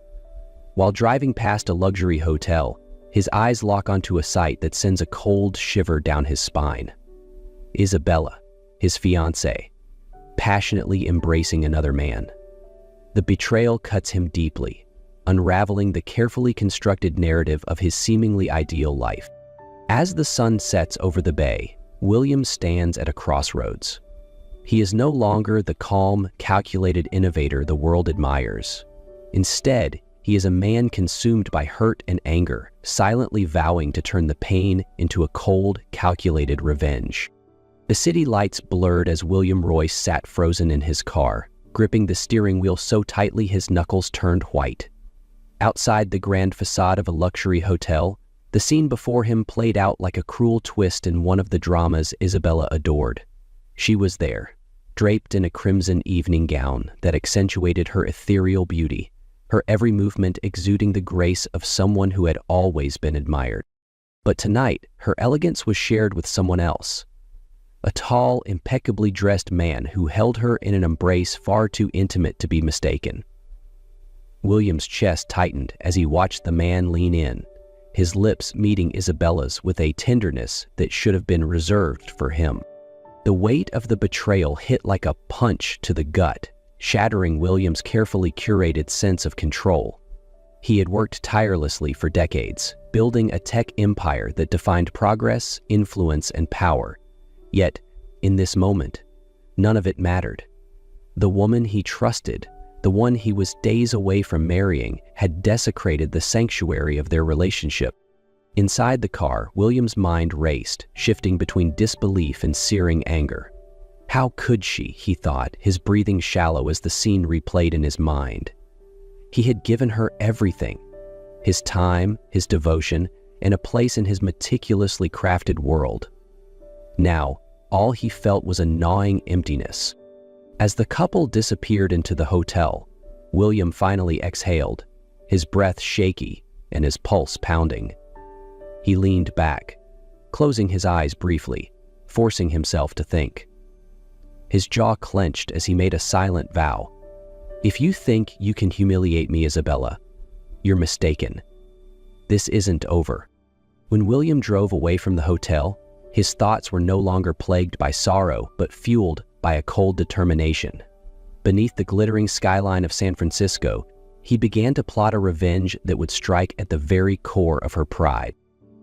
While driving past a luxury hotel, his eyes lock onto a sight that sends a cold shiver down his spine. Isabella, his fiancée, passionately embracing another man. The betrayal cuts him deeply, unraveling the carefully constructed narrative of his seemingly ideal life. As the sun sets over the bay, William stands at a crossroads. He is no longer the calm, calculated innovator the world admires. Instead, he is a man consumed by hurt and anger, silently vowing to turn the pain into a cold, calculated revenge. The city lights blurred as William Royce sat frozen in his car, gripping the steering wheel so tightly his knuckles turned white. Outside the grand facade of a luxury hotel, the scene before him played out like a cruel twist in one of the dramas Isabella adored. She was there, draped in a crimson evening gown that accentuated her ethereal beauty, her every movement exuding the grace of someone who had always been admired. But tonight, her elegance was shared with someone else. A tall, impeccably dressed man who held her in an embrace far too intimate to be mistaken. William's chest tightened as he watched the man lean in, his lips meeting Isabella's with a tenderness that should have been reserved for him. The weight of the betrayal hit like a punch to the gut, shattering William's carefully curated sense of control. He had worked tirelessly for decades, building a tech empire that defined progress, influence, and power. Yet, in this moment, none of it mattered. The woman he trusted, the one he was days away from marrying, had desecrated the sanctuary of their relationship. Inside the car, William's mind raced, shifting between disbelief and searing anger. How could she, he thought, his breathing shallow as the scene replayed in his mind. He had given her everything, his time, his devotion, and a place in his meticulously crafted world. Now, all he felt was a gnawing emptiness. As the couple disappeared into the hotel, William finally exhaled, his breath shaky and his pulse pounding. He leaned back, closing his eyes briefly, forcing himself to think. His jaw clenched as he made a silent vow. If you think you can humiliate me, Isabella, you're mistaken. This isn't over. When William drove away from the hotel, his thoughts were no longer plagued by sorrow, but fueled by a cold determination. Beneath the glittering skyline of San Francisco, he began to plot a revenge that would strike at the very core of her pride.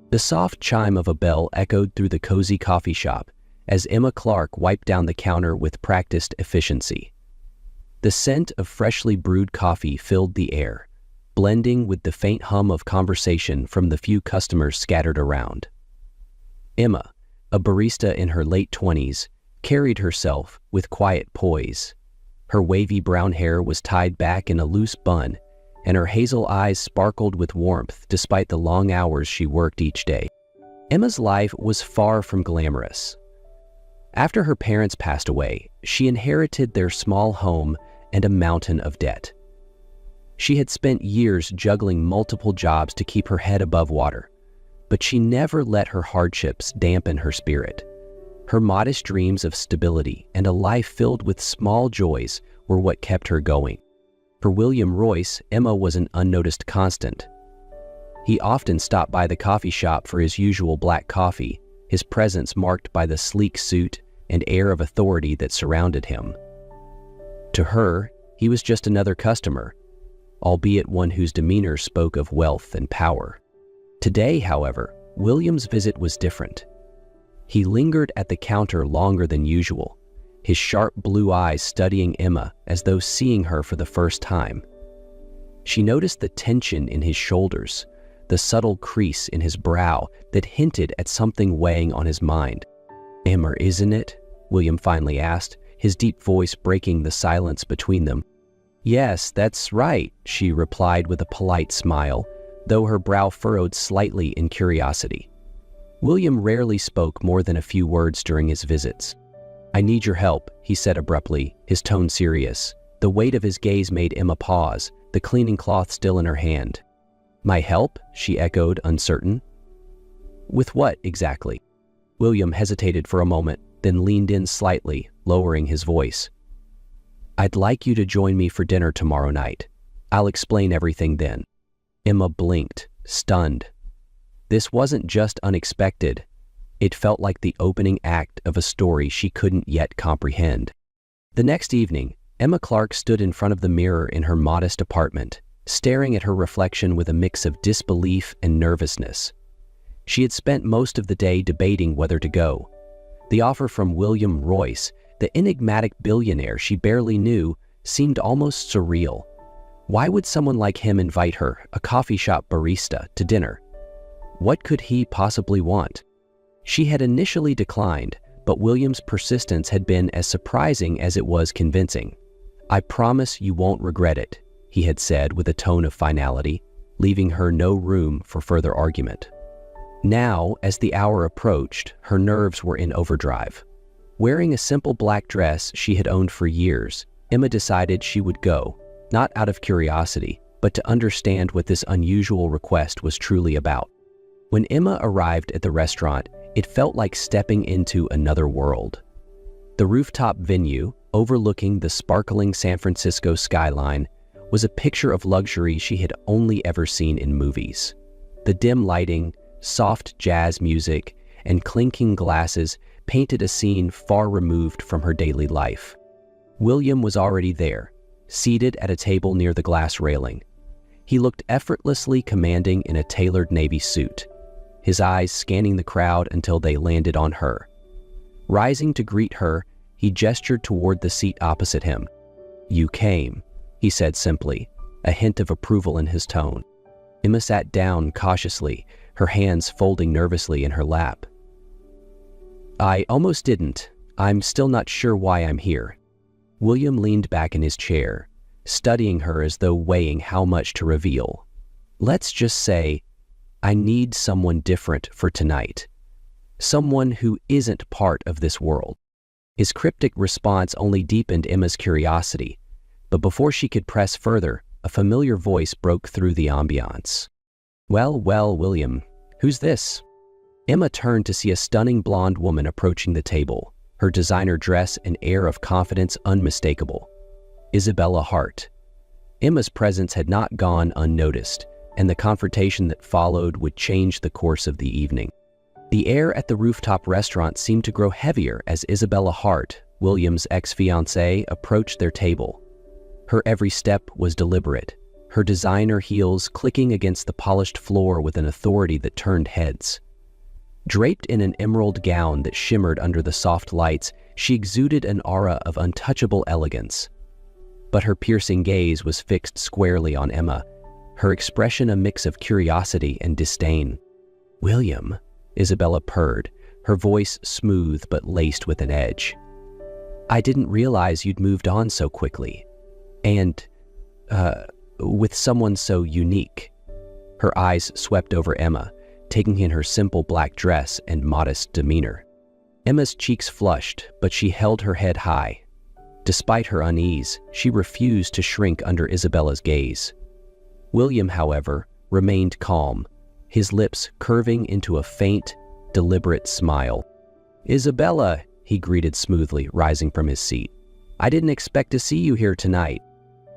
The soft chime of a bell echoed through the cozy coffee shop as Emma Clark wiped down the counter with practiced efficiency. The scent of freshly brewed coffee filled the air, blending with the faint hum of conversation from the few customers scattered around. Emma, a barista in her late 20s, carried herself with quiet poise. Her wavy brown hair was tied back in a loose bun, and her hazel eyes sparkled with warmth despite the long hours she worked each day. Emma's life was far from glamorous. After her parents passed away, she inherited their small home and a mountain of debt. She had spent years juggling multiple jobs to keep her head above water, but she never let her hardships dampen her spirit. Her modest dreams of stability and a life filled with small joys were what kept her going. For William Royce, Emma was an unnoticed constant. He often stopped by the coffee shop for his usual black coffee, his presence marked by the sleek suit and air of authority that surrounded him. To her, he was just another customer, albeit one whose demeanor spoke of wealth and power. Today, however, William's visit was different. He lingered at the counter longer than usual, his sharp blue eyes studying Emma as though seeing her for the first time. She noticed the tension in his shoulders, the subtle crease in his brow that hinted at something weighing on his mind. "Emma, isn't it?" William finally asked, his deep voice breaking the silence between them. "Yes, that's right," she replied with a polite smile, though her brow furrowed slightly in curiosity. William rarely spoke more than a few words during his visits. "I need your help," he said abruptly, his tone serious. The weight of his gaze made Emma pause, the cleaning cloth still in her hand. "My help?" she echoed, uncertain. "With what, exactly?" William hesitated for a moment, then leaned in slightly, lowering his voice. "I'd like you to join me for dinner tomorrow night. I'll explain everything then." Emma blinked, stunned. This wasn't just unexpected. It felt like the opening act of a story she couldn't yet comprehend. The next evening, Emma Clark stood in front of the mirror in her modest apartment, staring at her reflection with a mix of disbelief and nervousness. She had spent most of the day debating whether to go. The offer from William Royce, the enigmatic billionaire she barely knew, seemed almost surreal. Why would someone like him invite her, a coffee shop barista, to dinner? What could he possibly want? She had initially declined, but William's persistence had been as surprising as it was convincing. "I promise you won't regret it," he had said with a tone of finality, leaving her no room for further argument. Now, as the hour approached, her nerves were in overdrive. Wearing a simple black dress she had owned for years, Emma decided she would go, not out of curiosity, but to understand what this unusual request was truly about. When Emma arrived at the restaurant, it felt like stepping into another world. The rooftop venue, overlooking the sparkling San Francisco skyline, was a picture of luxury she had only ever seen in movies. The dim lighting, soft jazz music, and clinking glasses painted a scene far removed from her daily life. William was already there, seated at a table near the glass railing. He looked effortlessly commanding in a tailored navy suit, his eyes scanning the crowd until they landed on her. Rising to greet her, he gestured toward the seat opposite him. "You came," he said simply, a hint of approval in his tone. Emma sat down cautiously, her hands folding nervously in her lap. "I almost didn't. I'm still not sure why I'm here." William leaned back in his chair, studying her as though weighing how much to reveal. "Let's just say, I need someone different for tonight. Someone who isn't part of this world." His cryptic response only deepened Emma's curiosity, but before she could press further, a familiar voice broke through the ambiance. Well, William, who's this?" Emma turned to see a stunning blonde woman approaching the table, her designer dress and air of confidence unmistakable. Isabella Hart. Emma's presence had not gone unnoticed, and the confrontation that followed would change the course of the evening. The air at the rooftop restaurant seemed to grow heavier as Isabella Hart, William's ex-fiancée, approached their table. Her every step was deliberate, her designer heels clicking against the polished floor with an authority that turned heads. Draped in an emerald gown that shimmered under the soft lights, she exuded an aura of untouchable elegance. But her piercing gaze was fixed squarely on Emma, her expression a mix of curiosity and disdain. "William," Isabella purred, her voice smooth but laced with an edge. "I didn't realize you'd moved on so quickly. And, with someone so unique." Her eyes swept over Emma, taking in her simple black dress and modest demeanor. Emma's cheeks flushed, but she held her head high. Despite her unease, she refused to shrink under Isabella's gaze. William, however, remained calm, his lips curving into a faint, deliberate smile. "Isabella," he greeted smoothly, rising from his seat. "I didn't expect to see you here tonight."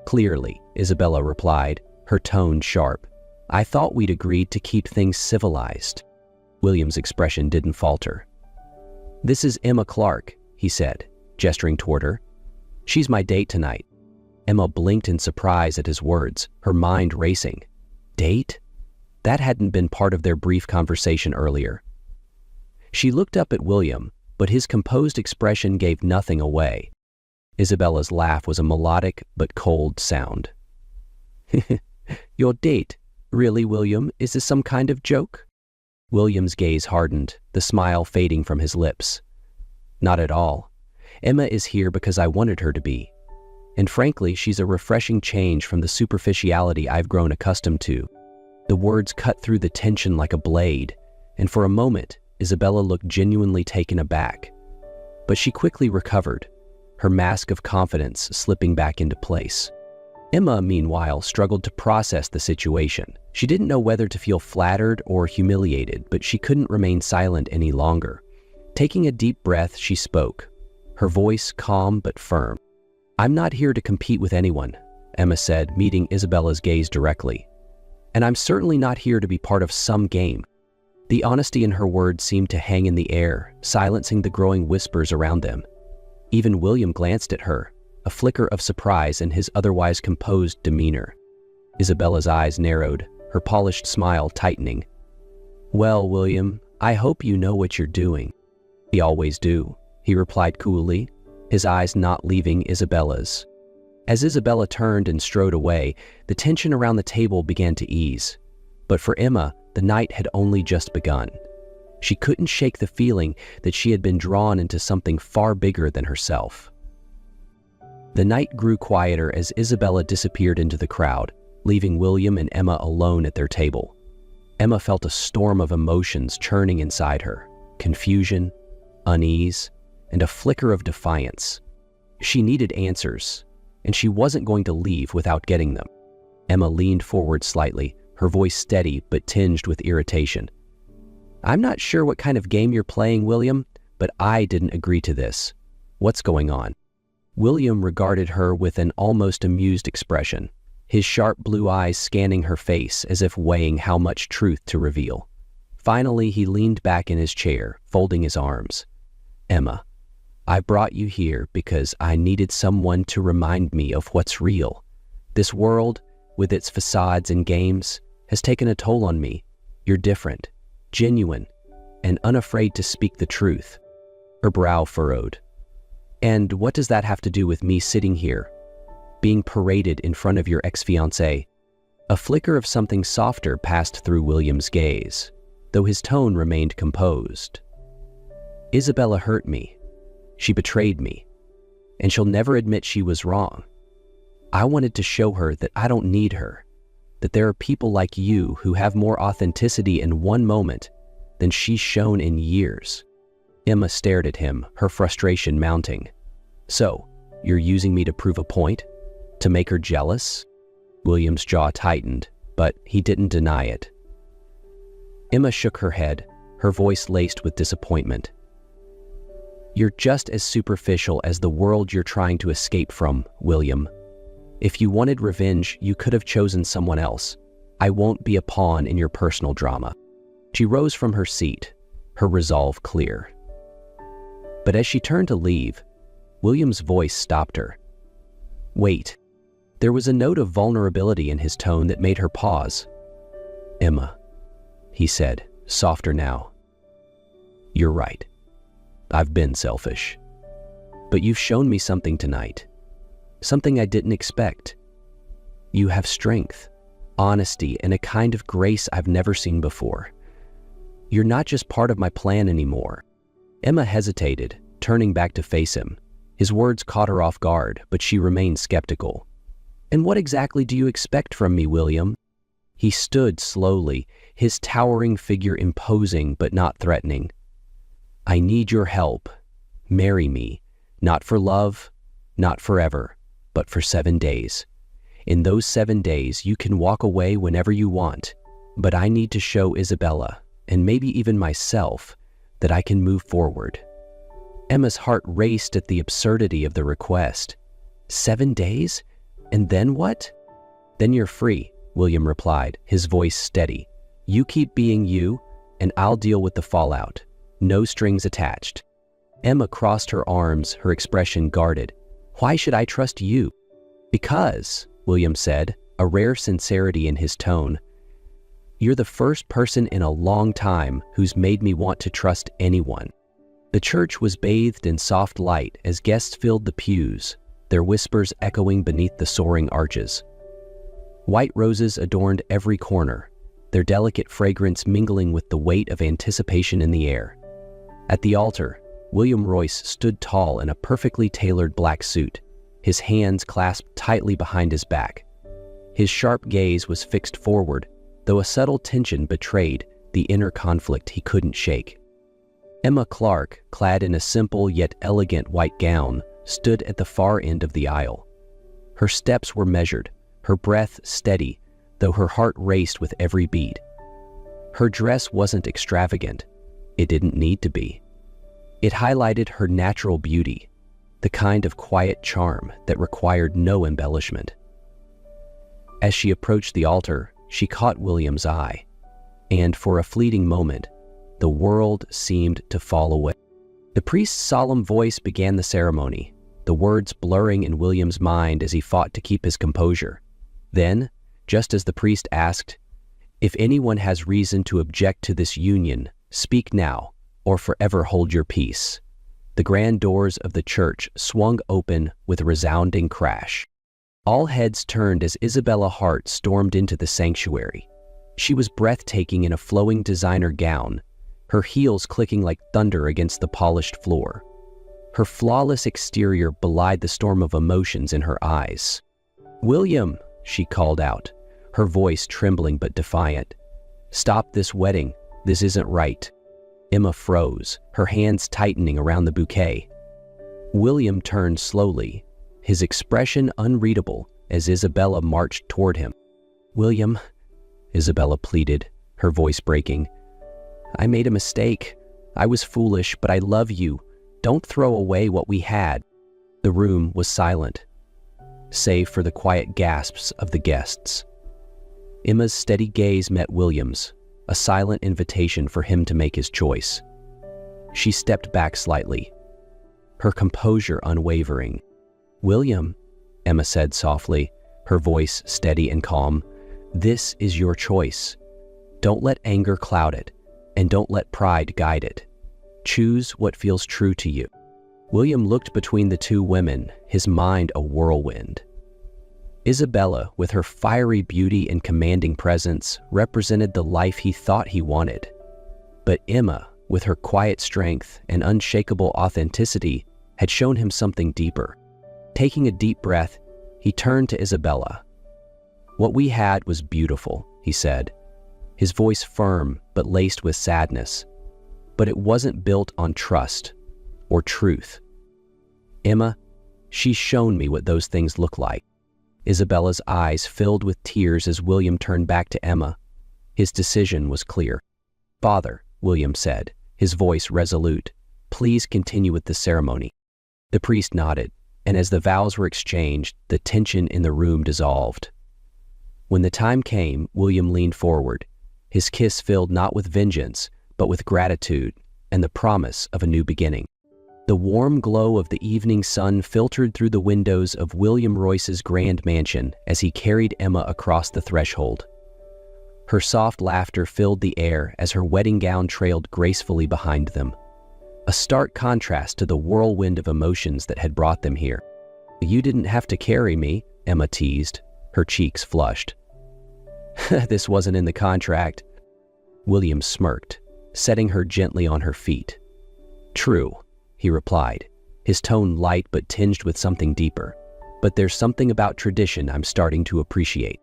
"Clearly," Isabella replied, her tone sharp. "I thought we'd agreed to keep things civilized." William's expression didn't falter. "This is Emma Clark," he said, gesturing toward her. "She's my date tonight." Emma blinked in surprise at his words, her mind racing. Date? That hadn't been part of their brief conversation earlier. She looked up at William, but his composed expression gave nothing away. Isabella's laugh was a melodic but cold sound. "Your date? Really, William? Is this some kind of joke?" William's gaze hardened, the smile fading from his lips. "Not at all. Emma is here because I wanted her to be. And frankly, she's a refreshing change from the superficiality I've grown accustomed to." The words cut through the tension like a blade, and for a moment, Isabella looked genuinely taken aback. But she quickly recovered, her mask of confidence slipping back into place. Emma, meanwhile, struggled to process the situation. She didn't know whether to feel flattered or humiliated, but she couldn't remain silent any longer. Taking a deep breath, she spoke, her voice calm but firm. "I'm not here to compete with anyone," Emma said, meeting Isabella's gaze directly. "And I'm certainly not here to be part of some game." The honesty in her words seemed to hang in the air, silencing the growing whispers around them. Even William glanced at her, a flicker of surprise in his otherwise composed demeanor. Isabella's eyes narrowed, her polished smile tightening. "Well, William, I hope you know what you're doing." "We always do," he replied coolly, his eyes not leaving Isabella's. As Isabella turned and strode away, the tension around the table began to ease. But for Emma, the night had only just begun. She couldn't shake the feeling that she had been drawn into something far bigger than herself. The night grew quieter as Isabella disappeared into the crowd, leaving William and Emma alone at their table. Emma felt a storm of emotions churning inside her: confusion, unease, and a flicker of defiance. She needed answers, and she wasn't going to leave without getting them. Emma leaned forward slightly, her voice steady but tinged with irritation. "I'm not sure what kind of game you're playing, William, but I didn't agree to this. What's going on?" William regarded her with an almost amused expression, his sharp blue eyes scanning her face as if weighing how much truth to reveal. Finally, he leaned back in his chair, folding his arms. "Emma, I brought you here because I needed someone to remind me of what's real. This world, with its facades and games, has taken a toll on me. You're different, genuine, and unafraid to speak the truth." Her brow furrowed. "And what does that have to do with me sitting here, being paraded in front of your ex-fiancé?" A flicker of something softer passed through William's gaze, though his tone remained composed. "Isabella hurt me. She betrayed me, and she'll never admit she was wrong. I wanted to show her that I don't need her, that there are people like you who have more authenticity in one moment than she's shown in years." Emma stared at him, her frustration mounting. "So, you're using me to prove a point? To make her jealous?" William's jaw tightened, but he didn't deny it. Emma shook her head, her voice laced with disappointment. "You're just as superficial as the world you're trying to escape from, William. If you wanted revenge, you could have chosen someone else. I won't be a pawn in your personal drama." She rose from her seat, her resolve clear. But as she turned to leave, William's voice stopped her. "Wait." There was a note of vulnerability in his tone that made her pause. "Emma," he said, softer now. "You're right. I've been selfish. But you've shown me something tonight. Something I didn't expect. You have strength, honesty, and a kind of grace I've never seen before. You're not just part of my plan anymore." Emma hesitated, turning back to face him. His words caught her off guard, but she remained skeptical. "And what exactly do you expect from me, William?" He stood slowly, his towering figure imposing but not threatening. "I need your help. Marry me, not for love, not forever, but for 7 days. In those 7 days, you can walk away whenever you want, but I need to show Isabella, and maybe even myself, that I can move forward." Emma's heart raced at the absurdity of the request. 7 days? And then what? "Then you're free," William replied, his voice steady. "You keep being you, and I'll deal with the fallout. No strings attached." Emma crossed her arms, her expression guarded. "Why should I trust you?" "Because," William said, a rare sincerity in his tone, "you're the first person in a long time who's made me want to trust anyone." The church was bathed in soft light as guests filled the pews, their whispers echoing beneath the soaring arches. White roses adorned every corner, their delicate fragrance mingling with the weight of anticipation in the air. At the altar, William Royce stood tall in a perfectly tailored black suit, his hands clasped tightly behind his back. His sharp gaze was fixed forward, though a subtle tension betrayed the inner conflict he couldn't shake. Emma Clark, clad in a simple yet elegant white gown, stood at the far end of the aisle. Her steps were measured, her breath steady, though her heart raced with every beat. Her dress wasn't extravagant. It didn't need to be. It highlighted her natural beauty, the kind of quiet charm that required no embellishment. As she approached the altar, she caught William's eye, and for a fleeting moment, the world seemed to fall away. The priest's solemn voice began the ceremony, the words blurring in William's mind as he fought to keep his composure. Then, just as the priest asked, "If anyone has reason to object to this union, speak now, or forever hold your peace," the grand doors of the church swung open with a resounding crash. All heads turned as Isabella Hart stormed into the sanctuary. She was breathtaking in a flowing designer gown, her heels clicking like thunder against the polished floor. Her flawless exterior belied the storm of emotions in her eyes. "William," she called out, her voice trembling but defiant. "Stop this wedding. This isn't right." Emma froze, her hands tightening around the bouquet. William turned slowly, his expression unreadable as Isabella marched toward him. "William," Isabella pleaded, her voice breaking, "I made a mistake. I was foolish, but I love you. Don't throw away what we had." The room was silent, save for the quiet gasps of the guests. Emma's steady gaze met William's, a silent invitation for him to make his choice. She stepped back slightly, her composure unwavering. "William," Emma said softly, her voice steady and calm, "this is your choice. Don't let anger cloud it, and don't let pride guide it. Choose what feels true to you." William looked between the two women, his mind a whirlwind. Isabella, with her fiery beauty and commanding presence, represented the life he thought he wanted. But Emma, with her quiet strength and unshakable authenticity, had shown him something deeper. Taking a deep breath, he turned to Isabella. "What we had was beautiful," he said, his voice firm but laced with sadness. "But it wasn't built on trust or truth. Emma, she's shown me what those things look like." Isabella's eyes filled with tears as William turned back to Emma. His decision was clear. "Father," William said, his voice resolute, "please continue with the ceremony." The priest nodded, and as the vows were exchanged, the tension in the room dissolved. When the time came, William leaned forward, his kiss filled not with vengeance, but with gratitude and the promise of a new beginning. The warm glow of the evening sun filtered through the windows of William Royce's grand mansion as he carried Emma across the threshold. Her soft laughter filled the air as her wedding gown trailed gracefully behind them, a stark contrast to the whirlwind of emotions that had brought them here. "You didn't have to carry me," Emma teased, her cheeks flushed. "This wasn't in the contract." William smirked, setting her gently on her feet. "True," he replied, his tone light but tinged with something deeper. "But there's something about tradition I'm starting to appreciate."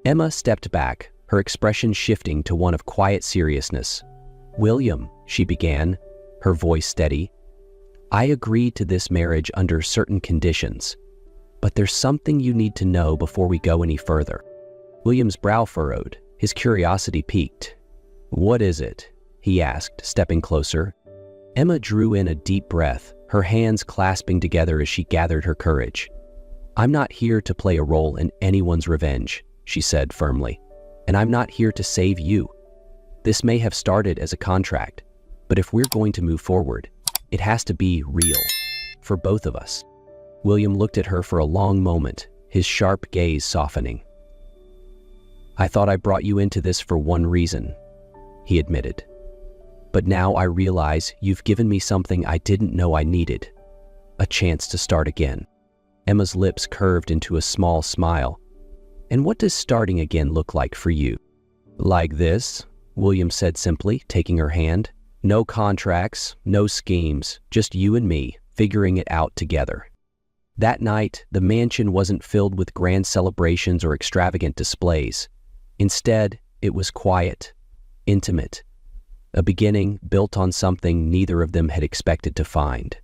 Emma stepped back, her expression shifting to one of quiet seriousness. "William," she began, her voice steady, "I agreed to this marriage under certain conditions, but there's something you need to know before we go any further." William's brow furrowed, his curiosity piqued. "What is it?" he asked, stepping closer. Emma drew in a deep breath, her hands clasping together as she gathered her courage. "I'm not here to play a role in anyone's revenge," she said firmly, "and I'm not here to save you. This may have started as a contract, but if we're going to move forward, It has to be real. For both of us. William looked at her for a long moment, his sharp gaze softening. I thought I brought you into this for one reason, he admitted. But now I realize you've given me something I didn't know I needed. A chance to start again. Emma's lips curved into a small smile. And what does starting again look like for you? Like this, William said simply, taking her hand. No contracts, no schemes, just you and me, figuring it out together. That night, the mansion wasn't filled with grand celebrations or extravagant displays. Instead, it was quiet, intimate, a beginning built on something neither of them had expected to find.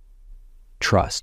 Trust.